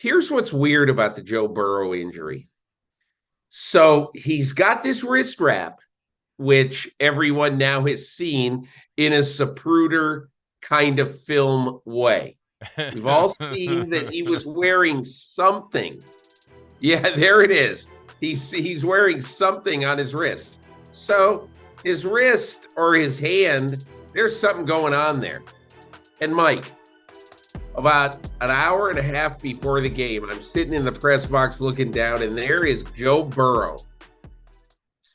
Here's what's weird about the Joe Burrow injury. So he's got this wrist wrap, which everyone now has seen in a Zapruder kind of film way. We've all seen that he was wearing something. Yeah, there it is. He's wearing something on his wrist. So his wrist or his hand, there's something going on there. And Mike, about an hour and a half before the game, I'm sitting in the press box looking down, and there is Joe Burrow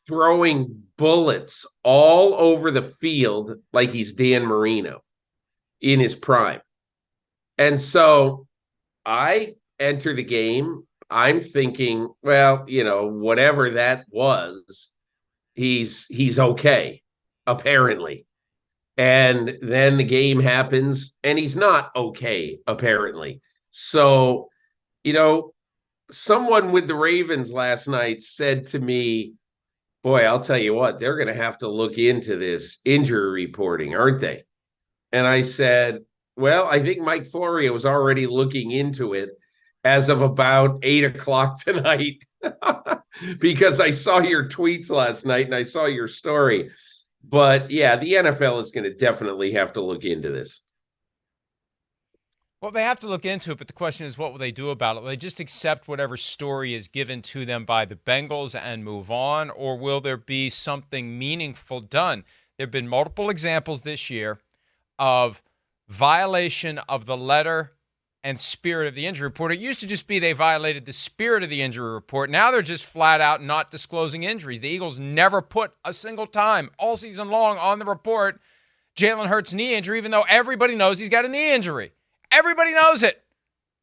throwing bullets all over the field like he's Dan Marino in his prime. And so I enter the game. I'm thinking, well, whatever that was, he's okay, apparently. And then the game happens and he's not okay, apparently. So, someone with the Ravens last night said to me, boy, I'll tell you what, they're going to have to look into this injury reporting, aren't they? And I said, well, I think Mike Florio was already looking into it as of about 8:00 tonight because I saw your tweets last night and I saw your story. But yeah, the NFL is going to definitely have to look into this. Well, they have to look into it, but the question is, what will they do about it? Will they just accept whatever story is given to them by the Bengals and move on, or will there be something meaningful done? There have been multiple examples this year of violation of the letter and spirit of the injury report. It used to just be they violated the spirit of the injury report. Now they're just flat out not disclosing injuries. The Eagles never put a single time all season long on the report Jalen Hurts' knee injury, even though everybody knows he's got a knee injury. Everybody knows it.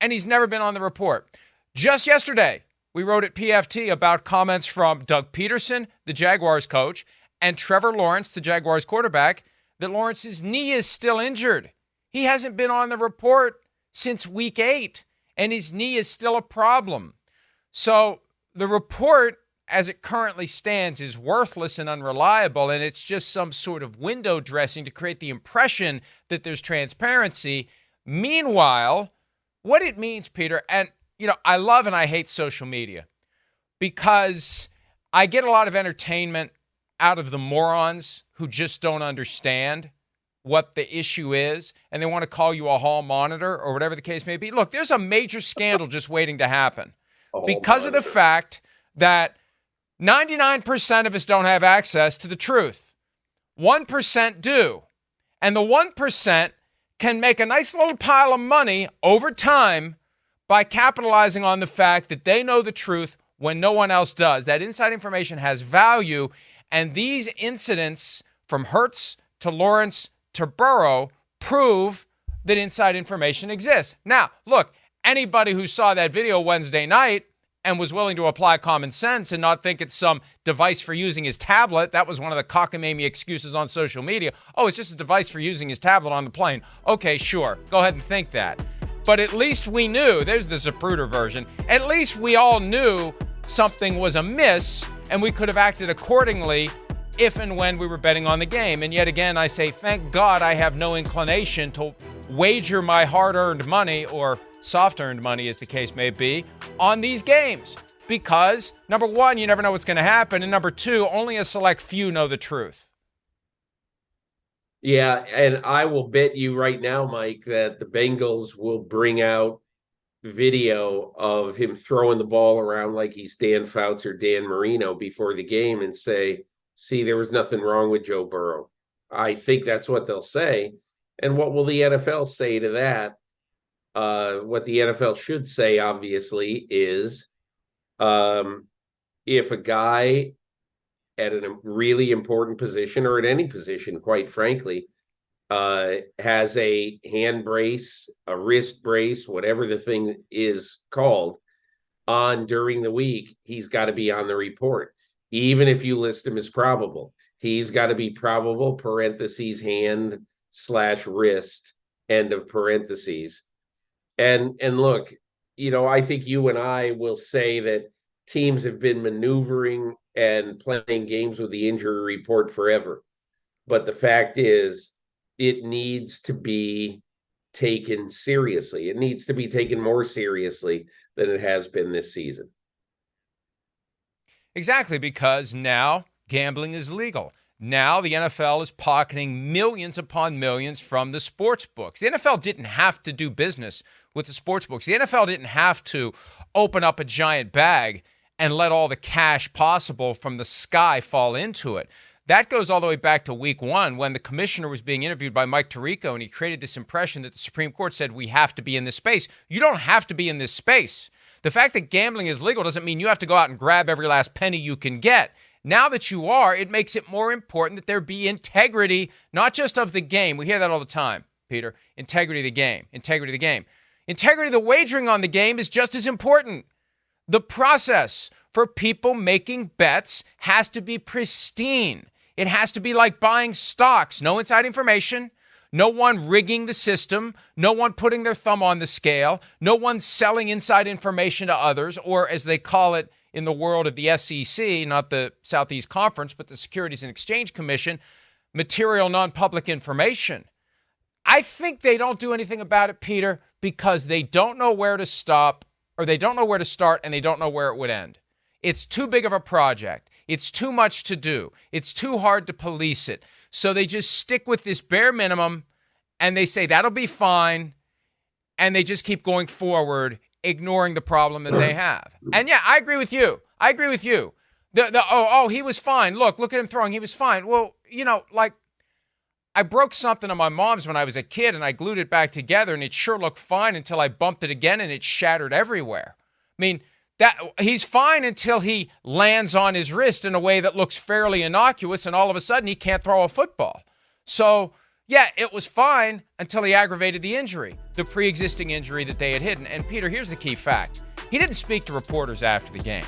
And he's never been on the report. Just yesterday, we wrote at PFT about comments from Doug Peterson, the Jaguars coach, and Trevor Lawrence, the Jaguars quarterback, that Lawrence's knee is still injured. He hasn't been on the report since week 8, and his knee is still a problem. So the report, as it currently stands, is worthless and unreliable, and it's just some sort of window dressing to create the impression that there's transparency. Meanwhile, what it means, Peter, and I love and I hate social media because I get a lot of entertainment out of the morons who just don't understand what the issue is, and they want to call you a hall monitor or whatever the case may be. Look, there's a major scandal just waiting to happen because of the fact that 99% of us don't have access to the truth. 1% do. And the 1% can make a nice little pile of money over time by capitalizing on the fact that they know the truth when no one else does. That inside information has value, and these incidents from Hurts to Lawrence to Burrow prove that inside information exists. Now, look, anybody who saw that video Wednesday night and was willing to apply common sense and not think it's some device for using his tablet. That was one of the cockamamie excuses on social media. Oh, it's just a device for using his tablet on the plane. Okay, sure. Go ahead and think that. But at least we knew, there's the Zapruder version, at least we all knew something was amiss and we could have acted accordingly if and when we were betting on the game. And yet again, I say, thank God I have no inclination to wager my hard-earned money, or soft-earned money as the case may be, on these games. Because, number one, you never know what's going to happen. And number two, only a select few know the truth. Yeah, and I will bet you right now, Mike, that the Bengals will bring out video of him throwing the ball around like he's Dan Fouts or Dan Marino before the game and say, see, there was nothing wrong with Joe Burrow. I think that's what they'll say. And what will the NFL say to that? What the NFL should say, obviously, is if a guy at a really important position, or at any position, quite frankly, has a hand brace, a wrist brace, whatever the thing is called, on during the week, he's got to be on the report. Even if you list him as probable, he's got to be probable, parentheses, hand/wrist, end of parentheses. And look, I think you and I will say that teams have been maneuvering and playing games with the injury report forever. But the fact is, it needs to be taken seriously. It needs to be taken more seriously than it has been this season. Exactly, because now gambling is legal. Now the NFL is pocketing millions upon millions from the sports books. The NFL didn't have to do business with the sports books. The NFL didn't have to open up a giant bag and let all the cash possible from the sky fall into it. That goes all the way back to week one when the commissioner was being interviewed by Mike Tirico, and he created this impression that the Supreme Court said we have to be in this space. You don't have to be in this space. The fact that gambling is legal doesn't mean you have to go out and grab every last penny you can get. Now that you are, it makes it more important that there be integrity, not just of the game. We hear that all the time, Peter. Integrity of the game. Integrity of the game. Integrity of the wagering on the game is just as important. The process for people making bets has to be pristine. It has to be like buying stocks. No inside information. No one rigging the system. No one putting their thumb on the scale. No one selling inside information to others, or as they call it in the world of the SEC, not the Southeast Conference, but the Securities and Exchange Commission, material non-public information. I think they don't do anything about it, Peter, because they don't know where to stop, or they don't know where to start, and they don't know where it would end. It's too big of a project. It's too much to do. It's too hard to police it. So they just stick with this bare minimum, and they say that'll be fine, and they just keep going forward, ignoring the problem that they have. And yeah, I agree with you. I agree with you. He was fine. Look at him throwing. He was fine. Well, like I broke something on my mom's when I was a kid, and I glued it back together, and it sure looked fine until I bumped it again, and it shattered everywhere. I mean, that he's fine until he lands on his wrist in a way that looks fairly innocuous, and all of a sudden he can't throw a football. So, yeah, it was fine until he aggravated the injury, the pre-existing injury that they had hidden. And Peter, here's the key fact. He didn't speak to reporters after the game.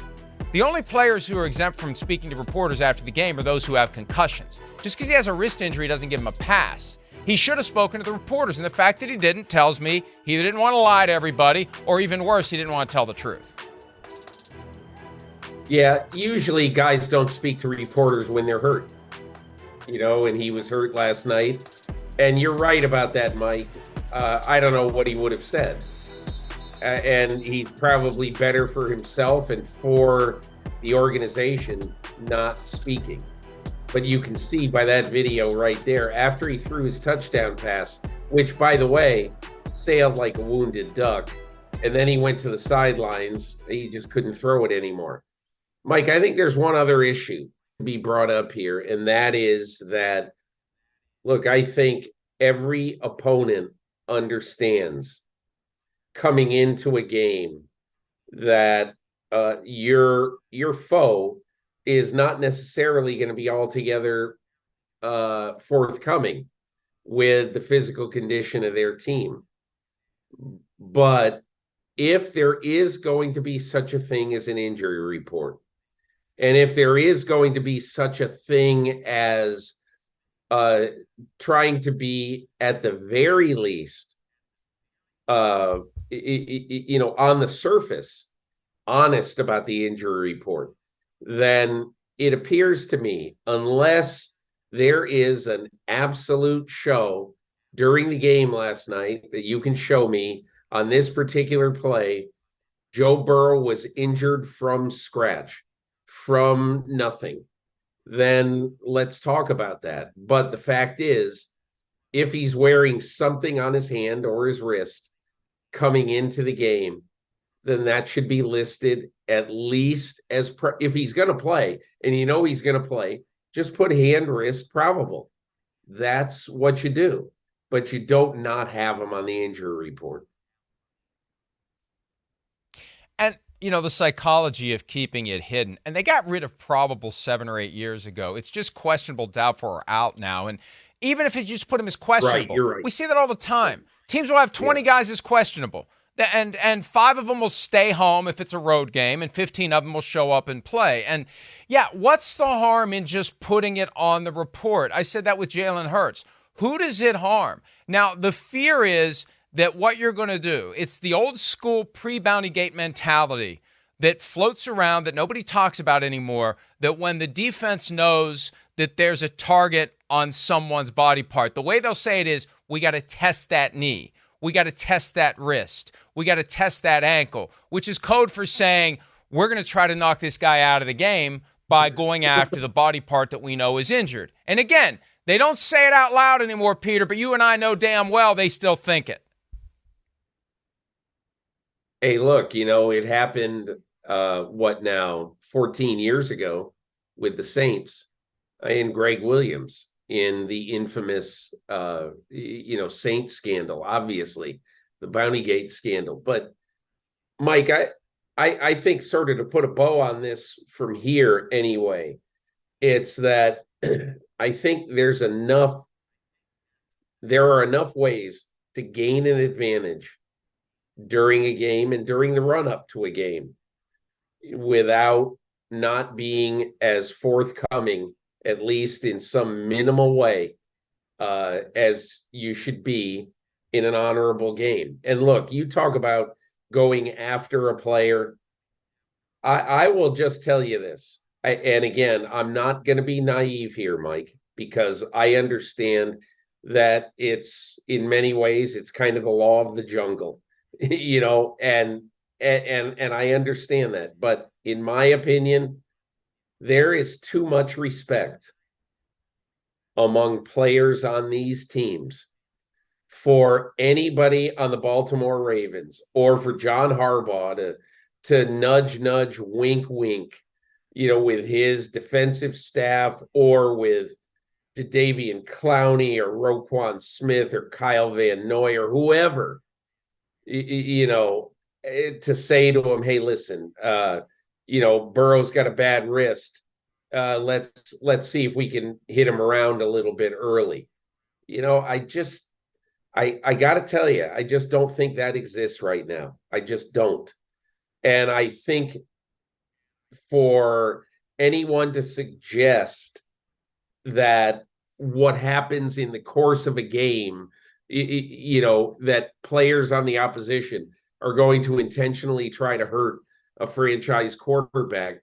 The only players who are exempt from speaking to reporters after the game are those who have concussions. Just because he has a wrist injury doesn't give him a pass. He should have spoken to the reporters, and the fact that he didn't tells me he either didn't want to lie to everybody, or even worse, he didn't want to tell the truth. Yeah, usually guys don't speak to reporters when they're hurt, and he was hurt last night. And you're right about that, Mike. I don't know what he would have said. And he's probably better for himself and for the organization not speaking. But you can see by that video right there, after he threw his touchdown pass, which, by the way, sailed like a wounded duck, and then he went to the sidelines, he just couldn't throw it anymore. Mike, I think there's one other issue to be brought up here, and that is that, look, I think every opponent understands coming into a game that your foe is not necessarily going to be altogether forthcoming with the physical condition of their team. But if there is going to be such a thing as an injury report, and if there is going to be such a thing as trying to be, at the very least, on the surface, honest about the injury report, then it appears to me, unless there is an absolute show during the game last night that you can show me on this particular play, Joe Burrow was injured from scratch, from nothing, then let's talk about that. But the fact is, if he's wearing something on his hand or his wrist coming into the game, then that should be listed at least as if he's going to play, and he's going to play, just put hand, wrist, probable. That's what you do. But you don't not have him on the injury report. And the psychology of keeping it hidden. And they got rid of probable 7 or 8 years ago. It's just questionable, doubtful, or out now. And even if you just put him as questionable, right, you're right. We see that all the time. Teams will have 20 guys as questionable. And 5 of them will stay home if it's a road game, and 15 of them will show up and play. And, yeah, what's the harm in just putting it on the report? I said that with Jalen Hurts. Who does it harm? Now, the fear is that what you're going to do, it's the old school pre-Bounty Gate mentality that floats around that nobody talks about anymore, that when the defense knows that there's a target on someone's body part, the way they'll say it is, we got to test that knee. We got to test that wrist. We got to test that ankle, which is code for saying we're going to try to knock this guy out of the game by going after the body part that we know is injured. And again, they don't say it out loud anymore, Peter, but you and I know damn well they still think it. Hey, look, it happened, 14 years ago with the Saints and Greg Williams in the infamous, Saints scandal, obviously, the Bountygate scandal. But, Mike, I think sort of to put a bow on this from here anyway, it's that I think there are enough ways to gain an advantage during a game and during the run-up to a game without not being as forthcoming, at least in some minimal way, as you should be in an honorable game. And look, you talk about going after a player. I will just tell you this. And again, I'm not going to be naive here, Mike, because I understand that it's in many ways, it's kind of the law of the jungle. And I understand that. But in my opinion, there is too much respect among players on these teams for anybody on the Baltimore Ravens or for John Harbaugh to nudge, wink, wink, with his defensive staff or with Jadeveon Clowney or Roquan Smith or Kyle Van Noy or whoever, to say to him, hey, listen, Burrow's got a bad wrist. Let's see if we can hit him around a little bit early. I got to tell you, I just don't think that exists right now. I just don't. And I think for anyone to suggest that what happens in the course of a game, that players on the opposition are going to intentionally try to hurt a franchise quarterback,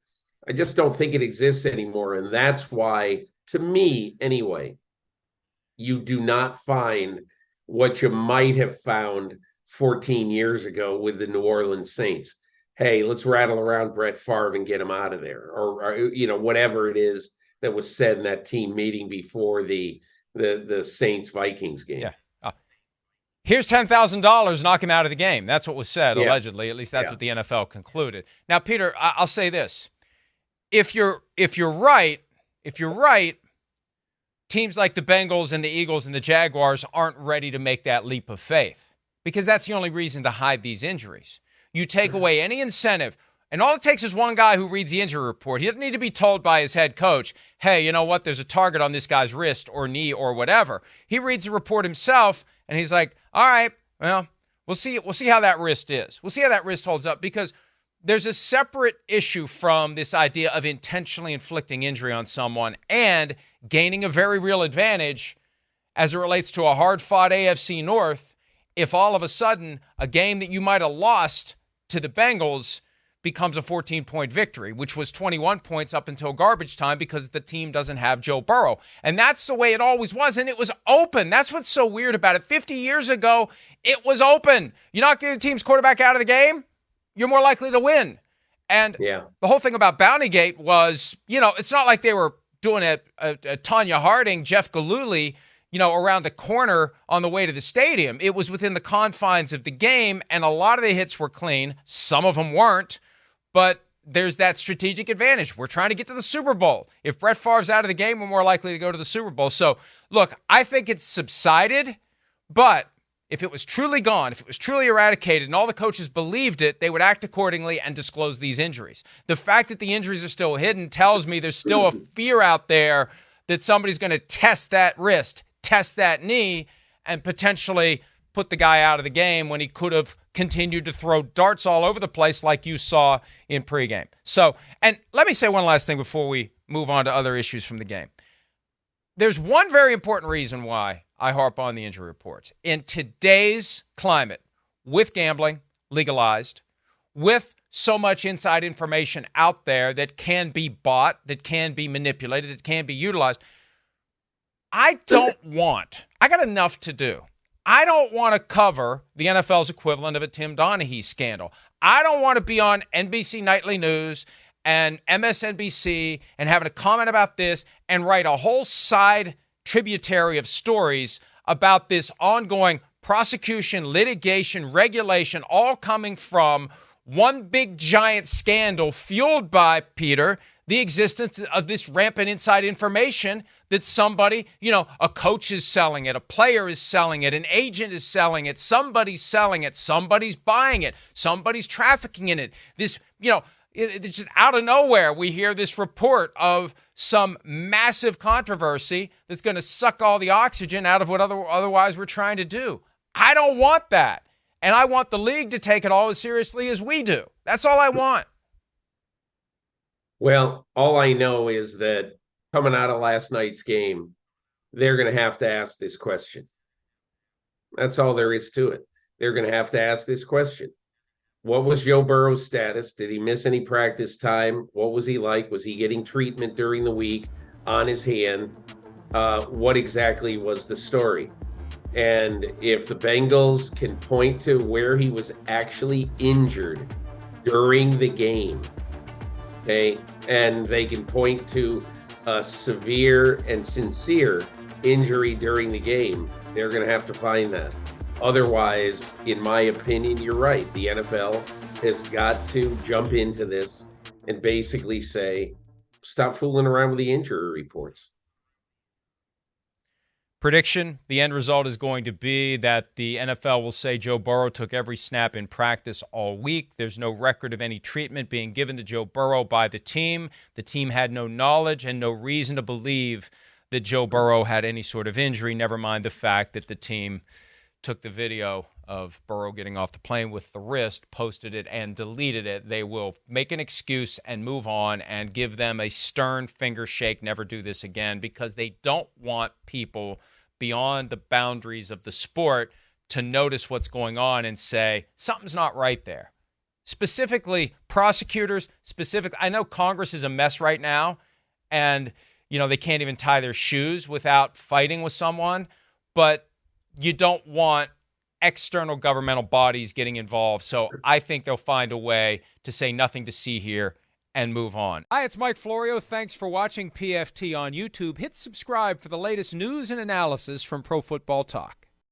I just don't think it exists anymore. And that's why, to me anyway, you do not find what you might have found 14 years ago with the New Orleans Saints. Hey, let's rattle around Brett Favre and get him out of there. Or whatever it is that was said in that team meeting before the Saints-Vikings game. Yeah. Here's $10,000, knock him out of the game. That's what was said, allegedly. At least that's what the NFL concluded. Now, Peter, I'll say this. If you're right, teams like the Bengals and the Eagles and the Jaguars aren't ready to make that leap of faith, because that's the only reason to hide these injuries. You take away any incentive, and all it takes is one guy who reads the injury report. He doesn't need to be told by his head coach, hey, you know what, there's a target on this guy's wrist or knee or whatever. He reads the report himself, and he's like, all right, well, we'll see how that wrist is. We'll see how that wrist holds up, because there's a separate issue from this idea of intentionally inflicting injury on someone and gaining a very real advantage as it relates to a hard-fought AFC North if all of a sudden a game that you might have lost to the Bengals becomes a 14-point victory, which was 21 points up until garbage time because the team doesn't have Joe Burrow. And that's the way it always was, and it was open. That's what's so weird about it. 50 years ago, it was open. You knock the team's quarterback out of the game, you're more likely to win. And the whole thing about Bountygate was, it's not like they were doing a Tanya Harding, Jeff Galooly, around the corner on the way to the stadium. It was within the confines of the game, and a lot of the hits were clean. Some of them weren't, but there's that strategic advantage. We're trying to get to the Super Bowl. If Brett Favre's out of the game, we're more likely to go to the Super Bowl. So, look, I think it's subsided, but if it was truly gone, if it was truly eradicated and all the coaches believed it, they would act accordingly and disclose these injuries. The fact that the injuries are still hidden tells me there's still a fear out there that somebody's going to test that wrist, test that knee, and potentially put the guy out of the game when he could have continued to throw darts all over the place like you saw in pregame. So, and let me say one last thing before we move on to other issues from the game. There's one very important reason why I harp on the injury reports. In today's climate, with gambling legalized, with so much inside information out there that can be bought, that can be manipulated, that can be utilized, I got enough to do. I don't want to cover the NFL's equivalent of a Tim Donaghy scandal. I don't want to be on NBC Nightly News and MSNBC and having a comment about this and write a whole side tributary of stories about this ongoing prosecution, litigation, regulation, all coming from one big giant scandal fueled by, Peter, the existence of this rampant inside information that somebody, a coach is selling it, a player is selling it, an agent is selling it, somebody's selling it, somebody's buying it, somebody's trafficking in it. This, it's just out of nowhere, we hear this report of some massive controversy that's going to suck all the oxygen out of what otherwise we're trying to do. I don't want that. And I want the league to take it all as seriously as we do. That's all I want. Well, all I know is that coming out of last night's game, they're going to have to ask this question. That's all there is to it. They're going to have to ask this question. What was Joe Burrow's status? Did he miss any practice time? What was he like? Was he getting treatment during the week on his hand? What exactly was the story? And if the Bengals can point to where he was actually injured during the game, okay, and they can point to a severe and sincere injury during the game, they're going to have to find that. Otherwise, in my opinion, you're right. The NFL has got to jump into this and basically say, stop fooling around with the injury reports. Prediction, the end result is going to be that the NFL will say Joe Burrow took every snap in practice all week. There's no record of any treatment being given to Joe Burrow by the team. The team had no knowledge and no reason to believe that Joe Burrow had any sort of injury, never mind the fact that the team took the video of Burrow getting off the plane with the wrist, posted it, and deleted it. They will make an excuse and move on and give them a stern finger shake, never do this again, because they don't want people beyond the boundaries of the sport to notice what's going on and say, something's not right there. Specifically, prosecutors, I know Congress is a mess right now, and, they can't even tie their shoes without fighting with someone, but you don't want external governmental bodies getting involved. So I think they'll find a way to say nothing to see here and move on. Hi, it's Mike Florio. Thanks for watching PFT on YouTube. Hit subscribe for the latest news and analysis from Pro Football Talk.